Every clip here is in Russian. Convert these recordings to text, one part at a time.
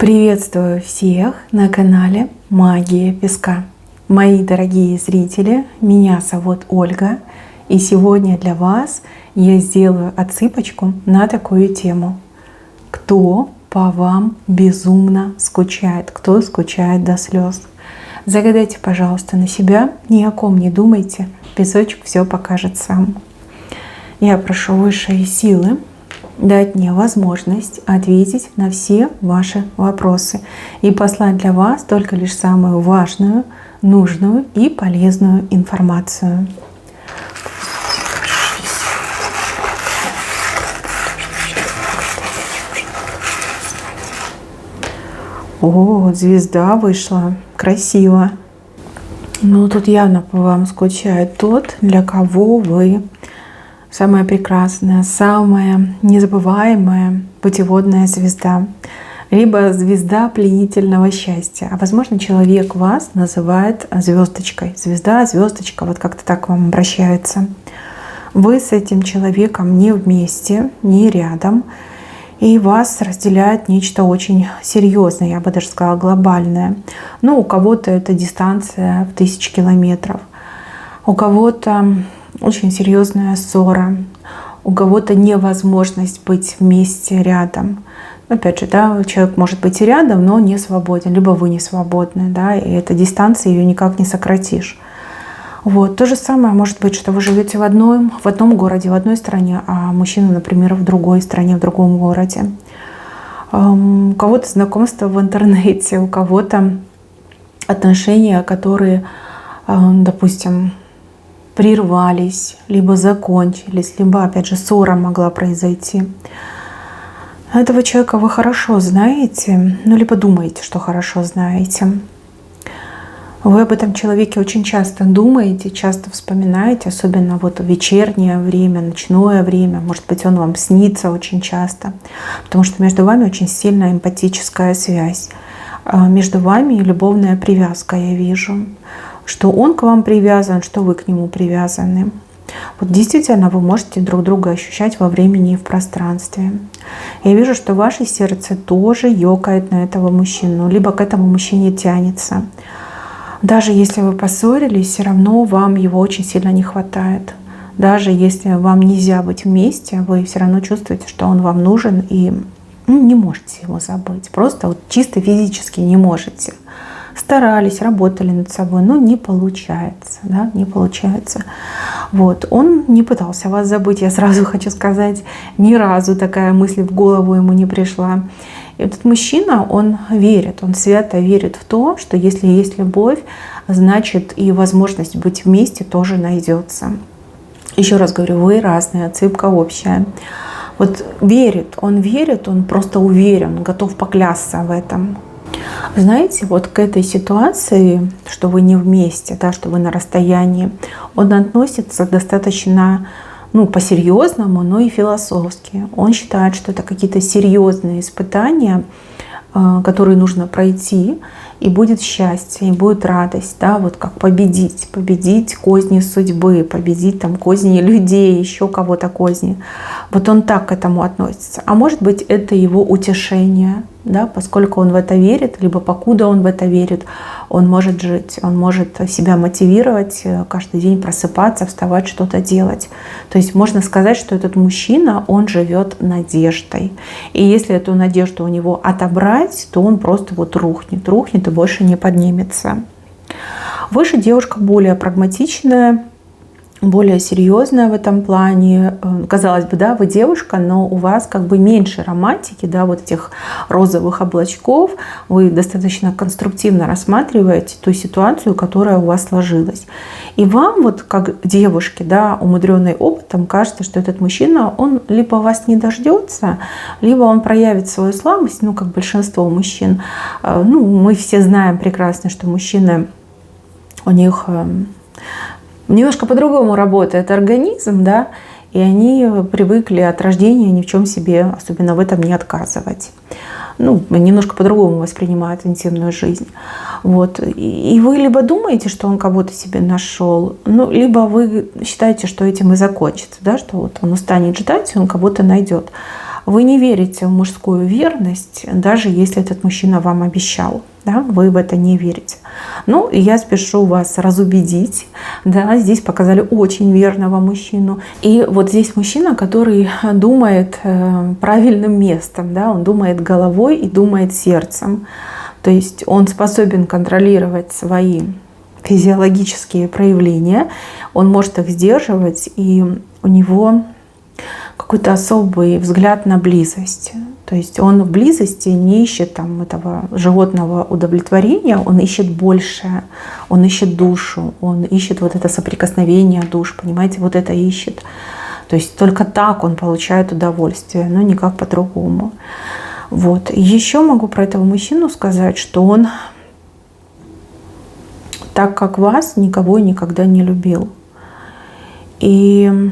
Приветствую всех на канале Магия Песка. Мои дорогие зрители, меня зовут Ольга, и сегодня для вас я сделаю отсыпочку на такую тему. Кто по вам безумно скучает? Кто скучает до слез? Загадайте, пожалуйста, на себя, ни о ком не думайте, песочек все покажет сам. Я прошу высшие силы дать мне возможность ответить на все ваши вопросы и послать для вас только лишь самую важную, нужную и полезную информацию. О, звезда вышла. Красиво. Ну, тут явно по вам скучает тот, для кого вы самая прекрасная, самая незабываемая путеводная звезда. Либо звезда пленительного счастья. А возможно, человек вас называет звездочкой. Звезда, звездочка, вот как-то так к вам обращается. Вы с этим человеком не вместе, не рядом. И вас разделяет нечто очень серьезное, я бы даже сказала, глобальное. Ну, у кого-то это дистанция в 1000 километров. У кого-то очень серьезная ссора, у кого-то невозможность быть вместе рядом. Опять же, да, человек может быть и рядом, но не свободен, либо вы не свободны, да, и эта дистанция, ее никак не сократишь. Вот. То же самое может быть, что вы живете в одном городе, в одной стране, а мужчина, например, в другой стране, в другом городе. У кого-то знакомство в интернете, у кого-то отношения, которые, допустим, прервались, либо закончились, либо, опять же, ссора могла произойти. Этого человека вы хорошо знаете, ну, либо думаете, что хорошо знаете. Вы об этом человеке очень часто думаете, часто вспоминаете, особенно вот в вечернее время, ночное время. Может быть, он вам снится очень часто, потому что между вами очень сильная эмпатическая связь. Между вами любовная привязка, я вижу. Что он к вам привязан, что вы к нему привязаны. Вот действительно вы можете друг друга ощущать во времени и в пространстве. Я вижу, что ваше сердце тоже ёкает на этого мужчину, либо к этому мужчине тянется. Даже если вы поссорились, все равно вам его очень сильно не хватает. Даже если вам нельзя быть вместе, вы все равно чувствуете, что он вам нужен и не можете его забыть. Просто вот чисто физически не можете. Старались, работали над собой, но не получается, да, не получается. Вот, он не пытался вас забыть, я сразу хочу сказать, ни разу такая мысль в голову ему не пришла. И этот мужчина, он верит, он свято верит в то, что если есть любовь, значит и возможность быть вместе тоже найдется. Еще раз говорю, вы разные, отсыпка общая. Вот верит, он просто уверен, готов поклясться в этом. Знаете, вот к этой ситуации, что вы не вместе, да, что вы на расстоянии, он относится достаточно, по-серьезному, но и философски. Он считает, что это какие-то серьезные испытания, которые нужно пройти, и будет счастье, и будет радость, да, вот как победить козни судьбы, победить там козни людей, еще кого-то козни. Вот он так к этому относится. А может быть, это его утешение, да, поскольку он в это верит, либо покуда он в это верит, он может жить, он может себя мотивировать, каждый день просыпаться, вставать, что-то делать. То есть можно сказать, что этот мужчина, он живет надеждой. И если эту надежду у него отобрать, то он просто вот рухнет и больше не поднимется. Вы же девушка более прагматичная, более серьезная в этом плане. Казалось бы, да, вы девушка, но у вас как бы меньше романтики, да, вот этих розовых облачков. Вы достаточно конструктивно рассматриваете ту ситуацию, которая у вас сложилась. И вам вот как девушке, да, умудренной опытом, кажется, что этот мужчина, он либо вас не дождется, либо он проявит свою слабость, как большинство мужчин. Мы все знаем прекрасно, что мужчины, у них немножко по-другому работает организм, да, и они привыкли от рождения ни в чем себе, особенно в этом, не отказывать. Немножко по-другому воспринимают интимную жизнь. Вот. И вы либо думаете, что он кого-то себе нашел, либо вы считаете, что этим и закончится, да, что вот он устанет ждать, и он кого-то найдет. Вы не верите в мужскую верность, даже если этот мужчина вам обещал. Да, вы в это не верите. Ну, и я спешу вас разубедить. Да, здесь показали очень верного мужчину. И вот здесь мужчина, который думает правильным местом. Да, он думает головой и думает сердцем. То есть он способен контролировать свои физиологические проявления. Он может их сдерживать, и у него какой-то особый взгляд на близость. То есть он в близости не ищет там этого животного удовлетворения, он ищет большее, он ищет душу, он ищет вот это соприкосновение душ, понимаете, вот это ищет. То есть только так он получает удовольствие, но никак по-другому. Вот. Еще могу про этого мужчину сказать, что он, так как вас, никого никогда не любил. И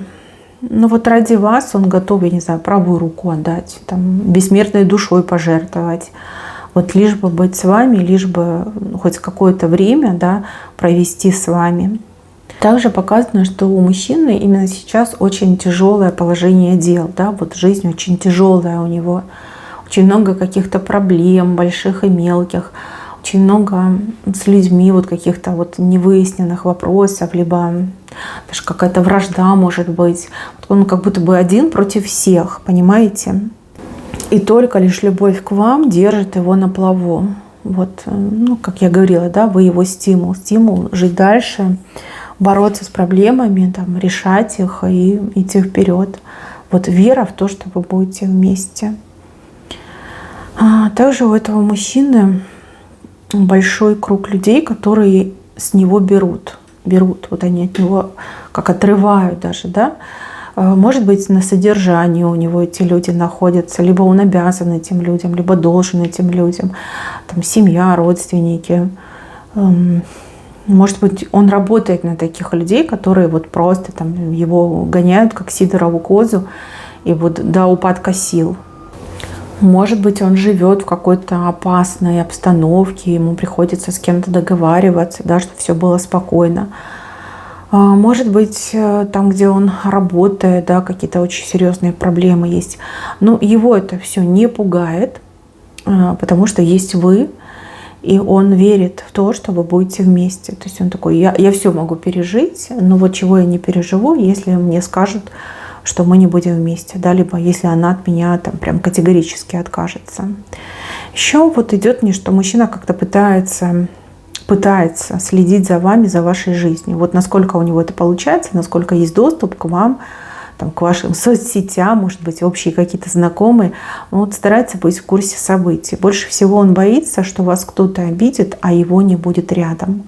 ну вот ради вас он готов, я не знаю, правую руку отдать, там, бессмертной душой пожертвовать. Вот лишь бы быть с вами, лишь бы хоть какое-то время, да, провести с вами. Также показано, что у мужчины именно сейчас очень тяжелое положение дел. Да, вот жизнь очень тяжелая у него. Очень много каких-то проблем, больших и мелких. Очень много с людьми вот каких-то вот невыясненных вопросов, либо даже какая-то вражда может быть. Вот он как будто бы один против всех, понимаете? И только лишь любовь к вам держит его на плаву. Вот, ну, как я говорила, да, вы его стимул жить дальше, бороться с проблемами, там, решать их и идти вперед. Вот вера в то, что вы будете вместе. Также у этого мужчины большой круг людей, которые с него берут. Вот они от него как отрывают даже, да. Может быть, на содержании у него эти люди находятся, либо он обязан этим людям, либо должен этим людям. Там семья, родственники. Может быть, он работает на таких людей, которые вот просто там его гоняют, как сидорову козу, и вот до упадка сил. Может быть, он живет в какой-то опасной обстановке, ему приходится с кем-то договариваться, да, чтобы все было спокойно. Может быть, там, где он работает, да, какие-то очень серьезные проблемы есть. Но его это все не пугает, потому что есть вы, и он верит в то, что вы будете вместе. То есть он такой, я все могу пережить, но вот чего я не переживу, если мне скажут, что мы не будем вместе, да, либо если она от меня там прям категорически откажется. Еще вот идет мне, что мужчина как-то пытается следить за вами, за вашей жизнью. Вот насколько у него это получается, насколько есть доступ к вам, там, к вашим соцсетям, может быть, общие какие-то знакомые. Он вот старается быть в курсе событий. Больше всего он боится, что вас кто-то обидит, а его не будет рядом.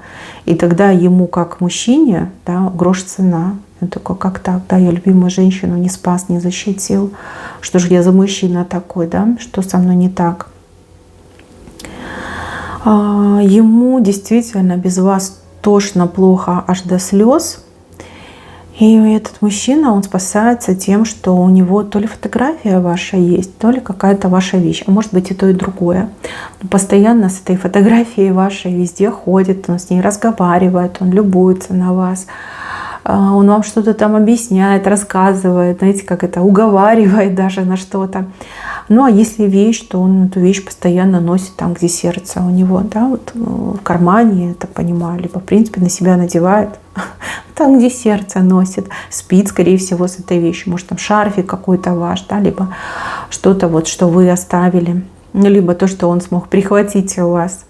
И тогда ему, как мужчине, да, грош цена. Он такой, как так, да, я любимую женщину не спас, не защитил. Что же я за мужчина такой, да, что со мной не так? Ему действительно без вас тошно, плохо, аж до слез. И этот мужчина, он спасается тем, что у него то ли фотография ваша есть, то ли какая-то ваша вещь, а может быть и то, и другое. Он постоянно с этой фотографией вашей везде ходит, он с ней разговаривает, он любуется на вас. Он вам что-то там объясняет, рассказывает, знаете, как это, уговаривает даже на что-то. Ну, а если вещь, то он эту вещь постоянно носит там, где сердце у него, да, вот в кармане, я так понимаю, либо, в принципе, на себя надевает, там, где сердце носит, спит, скорее всего, с этой вещью. Может, там шарфик какой-то ваш, да, либо что-то вот, что вы оставили, либо то, что он смог прихватить у вас.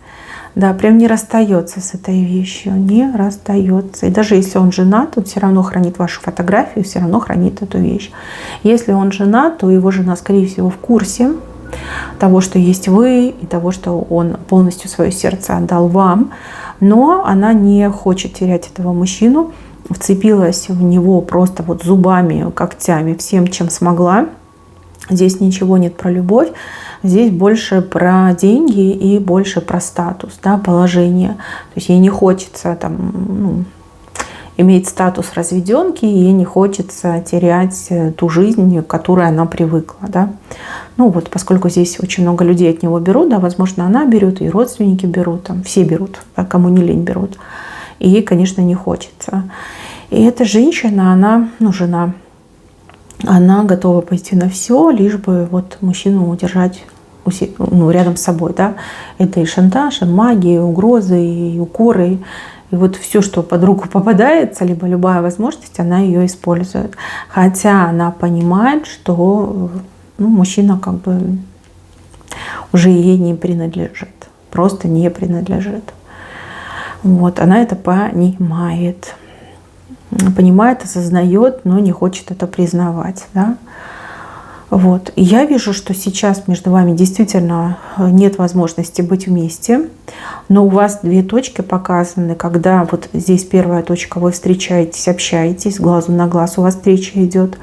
Да, прям не расстается с этой вещью, не расстается. И даже если он женат, он все равно хранит вашу фотографию, все равно хранит эту вещь. Если он женат, то его жена, скорее всего, в курсе того, что есть вы, и того, что он полностью свое сердце отдал вам. Но она не хочет терять этого мужчину, вцепилась в него просто вот зубами, когтями, всем, чем смогла. Здесь ничего нет про любовь. Здесь больше про деньги и больше про статус, да, положение. То есть ей не хочется там, иметь статус разведенки, ей не хочется терять ту жизнь, к которой она привыкла. Да. Ну вот, поскольку здесь очень много людей от него берут, да, возможно, она берет, и родственники берут, там, все берут, да, кому не лень берут. И ей, конечно, не хочется. И эта женщина, она, жена, она готова пойти на все, лишь бы вот мужчину удержать рядом с собой. Да? Это и шантаж, и магия, и угрозы, и укоры. И вот все, что под руку попадается, либо любая возможность, она ее использует. Хотя она понимает, что мужчина как бы уже ей не принадлежит. Просто не принадлежит. Вот, она это понимает. Понимает, осознает, но не хочет это признавать. Да? Вот. И я вижу, что сейчас между вами действительно нет возможности быть вместе, но у вас две точки показаны, когда вот здесь первая точка, вы встречаетесь, общаетесь, глазу на глаз у вас встреча идет.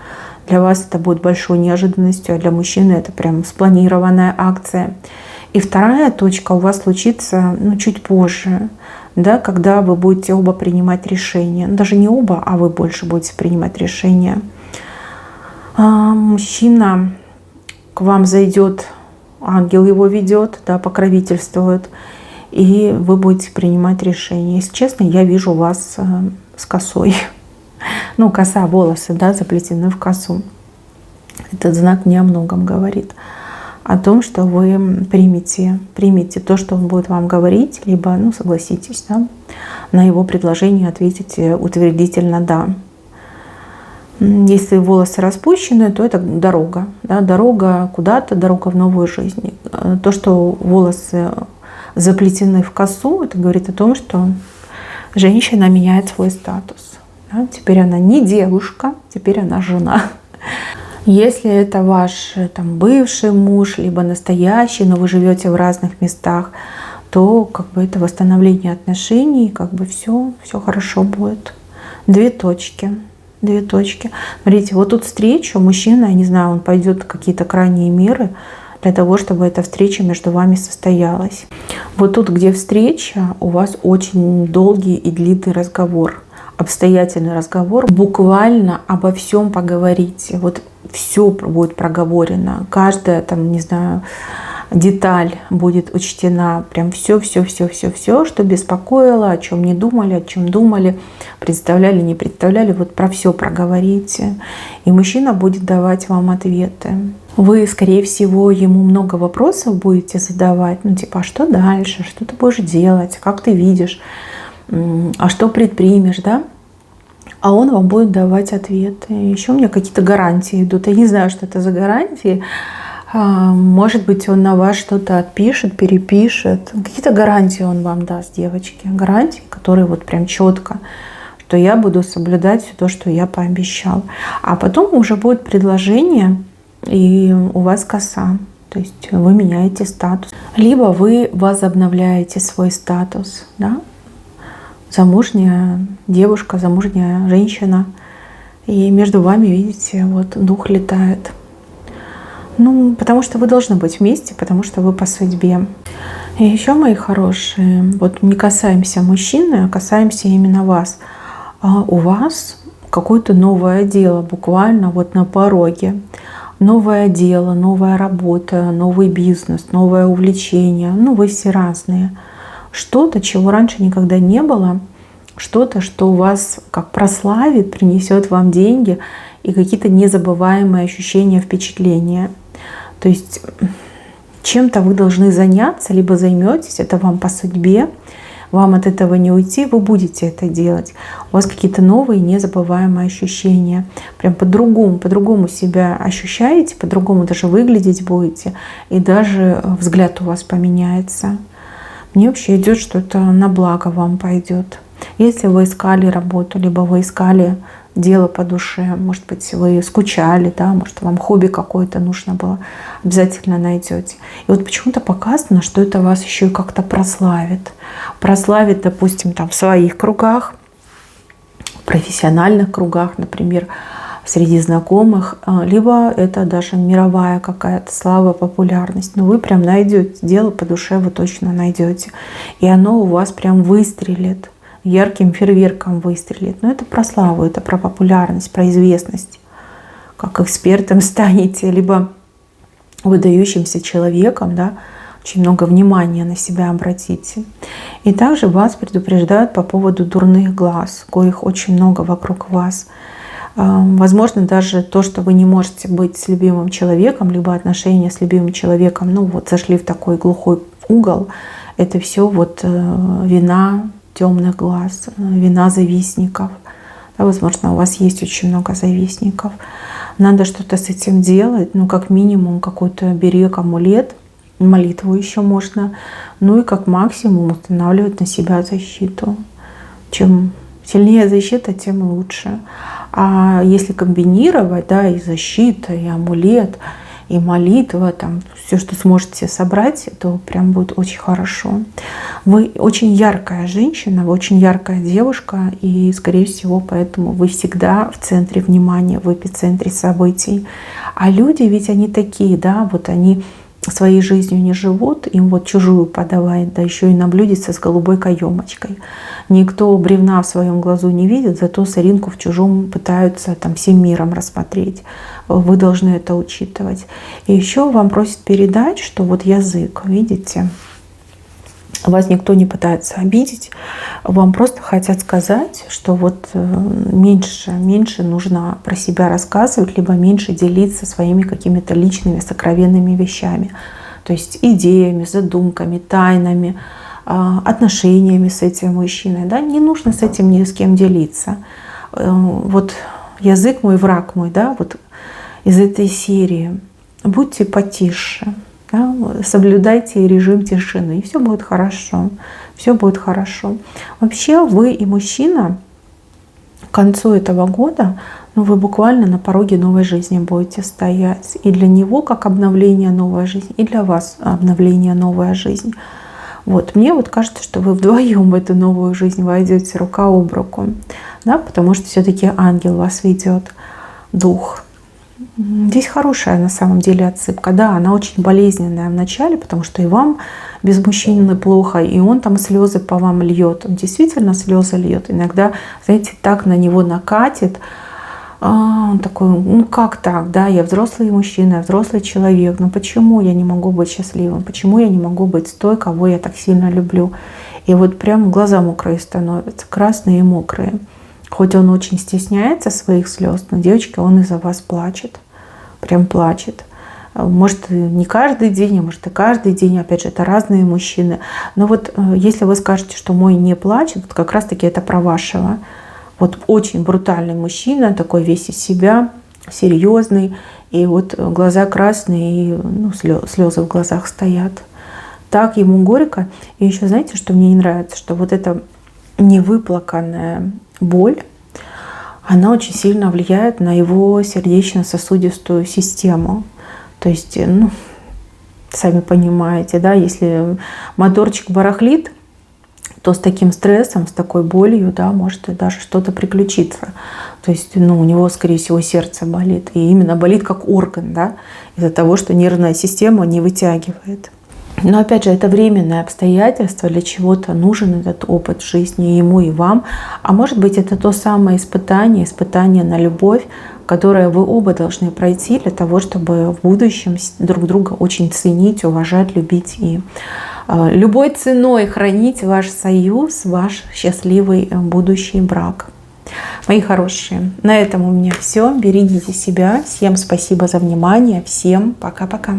Для вас это будет большой неожиданностью, а для мужчины это прям спланированная акция. И вторая точка у вас случится чуть позже, да, когда вы будете оба принимать решения. Даже не оба, а вы больше будете принимать решения. Мужчина к вам зайдет, ангел его ведет, да, покровительствует, и вы будете принимать решения. Если честно, я вижу вас с косой. Коса, волосы, да, заплетены в косу. Этот знак мне о многом говорит. О том, что вы примите то, что он будет вам говорить, либо согласитесь, да, на его предложение, ответите утвердительно «да». Если волосы распущены, то это дорога. Да, дорога куда-то, дорога в новую жизнь. То, что волосы заплетены в косу, это говорит о том, что женщина меняет свой статус. Да, теперь она не девушка, теперь она жена. Если это ваш бывший муж, либо настоящий, но вы живете в разных местах, то это восстановление отношений, все хорошо будет. Две точки. Смотрите, вот тут встреча, мужчина, я не знаю, он пойдет на какие-то крайние меры для того, чтобы эта встреча между вами состоялась. Вот тут, где встреча, у вас очень долгий и длинный разговор, обстоятельный разговор, буквально обо всем поговорите. Вот все будет проговорено, каждая деталь будет учтена, прям все, что беспокоило, о чем не думали, о чем думали, представляли, не представляли, вот про все проговорите. И мужчина будет давать вам ответы. Вы, скорее всего, ему много вопросов будете задавать, а что дальше, что ты будешь делать, как ты видишь, а что предпримешь, да? А он вам будет давать ответы. Еще у меня какие-то гарантии идут. Я не знаю, что это за гарантии. Может быть, он на вас что-то отпишет, перепишет. Какие-то гарантии он вам даст, девочки. Гарантии, которые вот прям четко, что я буду соблюдать все то, что я пообещал. А потом уже будет предложение, и у вас коса. То есть вы меняете статус. Либо вы возобновляете свой статус. Да? Замужняя девушка, замужняя женщина. И между вами, видите, вот дух летает. Потому что вы должны быть вместе, потому что вы по судьбе. И еще, мои хорошие, вот не касаемся мужчины, а касаемся именно вас. У вас какое-то новое дело, буквально вот на пороге. Новое дело, новая работа, новый бизнес, новое увлечение. Вы все разные. Что-то, чего раньше никогда не было, что-то, что вас как прославит, принесет вам деньги и какие-то незабываемые ощущения, впечатления. То есть чем-то вы должны заняться, либо займетесь, это вам по судьбе, вам от этого не уйти, вы будете это делать. У вас какие-то новые незабываемые ощущения. Прям по-другому себя ощущаете, по-другому даже выглядеть будете, и даже взгляд у вас поменяется. Мне вообще идет, что это на благо вам пойдет. Если вы искали работу, либо вы искали дело по душе, может быть, вы скучали, да, может, вам хобби какое-то нужно было, обязательно найдете. И вот почему-то показано, что это вас еще и как-то прославит. Прославит, допустим, в своих кругах, в профессиональных кругах, например, среди знакомых, либо это даже мировая какая-то слава, популярность. Но вы прям найдете дело по душе, вы точно найдете. И оно у вас прям выстрелит. Ярким фейерверком выстрелит. Но это про славу, это про популярность, про известность. Как экспертом станете, либо выдающимся человеком, да, очень много внимания на себя обратите. И также вас предупреждают по поводу дурных глаз, коих очень много вокруг вас. Возможно, даже то, что вы не можете быть с любимым человеком, либо отношения с любимым человеком, ну вот зашли в такой глухой угол, это все вот вина темных глаз, вина завистников. Да, возможно, у вас есть очень много завистников. Надо что-то с этим делать, ну как минимум какой-то берег, амулет, молитву еще можно, ну и как максимум устанавливать на себя защиту. Чем сильнее защита, тем лучше. А если комбинировать, да, и защита, и амулет, и молитва, там все, что сможете собрать, то прям будет очень хорошо. Вы очень яркая женщина, вы очень яркая девушка, и, скорее всего, поэтому вы всегда в центре внимания, в эпицентре событий. А люди ведь они такие, да, вот они своей жизнью не живут, им вот чужую подавай, да еще и на блюдце с голубой каемочкой. Никто бревна в своем глазу не видит, зато соринку в чужом пытаются там всем миром рассмотреть. Вы должны это учитывать. И еще вам просят передать, что вот язык, видите, вас никто не пытается обидеть, вам просто хотят сказать, что вот меньше нужно про себя рассказывать, либо меньше делиться своими какими-то личными сокровенными вещами. То есть идеями, задумками, тайнами, отношениями с этим мужчиной. Да? Не нужно с этим ни с кем делиться. Вот язык мой, враг мой, да, вот из этой серии. Будьте потише. Да, соблюдайте режим тишины, и все будет хорошо. Все будет хорошо. Вообще вы и мужчина к концу этого года, ну, вы буквально на пороге новой жизни будете стоять. И для него как обновление новая жизнь, и для вас обновление новая жизнь. Вот. Мне вот кажется, что вы вдвоем в эту новую жизнь войдете рука об руку. Да, потому что все-таки ангел вас ведет, дух. Здесь хорошая на самом деле отсыпка. Да, она очень болезненная в начале, потому что и вам без мужчины плохо, и он там слезы по вам льет. Он действительно слезы льет. Иногда, знаете, так на него накатит. Он такой, ну как так, да, я взрослый мужчина, я взрослый человек, но почему я не могу быть счастливым? Почему я не могу быть с той, кого я так сильно люблю? И вот прям глаза мокрые становятся, красные и мокрые. Хоть он очень стесняется своих слез, но, девочки, он из-за вас плачет. Прям плачет. Может, не каждый день, а может и каждый день. Опять же, это разные мужчины. Но вот если вы скажете, что мой не плачет, вот как раз-таки это про вашего. Вот очень брутальный мужчина, такой весь из себя, серьезный. И вот глаза красные, и ну, слезы в глазах стоят. Так ему горько. И еще знаете, что мне не нравится? Что вот эта невыплаканная боль, она очень сильно влияет на его сердечно-сосудистую систему. То есть, ну, сами понимаете, да, если моторчик барахлит, то с таким стрессом, с такой болью, да, может и даже что-то приключиться. То есть, ну, у него, скорее всего, сердце болит. И именно болит как орган, да, из-за того, что нервная система не вытягивает. Но опять же, это временное обстоятельство, для чего-то нужен этот опыт в жизни и ему, и вам. А может быть, это то самое испытание на любовь, которое вы оба должны пройти для того, чтобы в будущем друг друга очень ценить, уважать, любить и любой ценой хранить ваш союз, ваш счастливый будущий брак. Мои хорошие, на этом у меня все. Берегите себя. Всем спасибо за внимание. Всем пока-пока.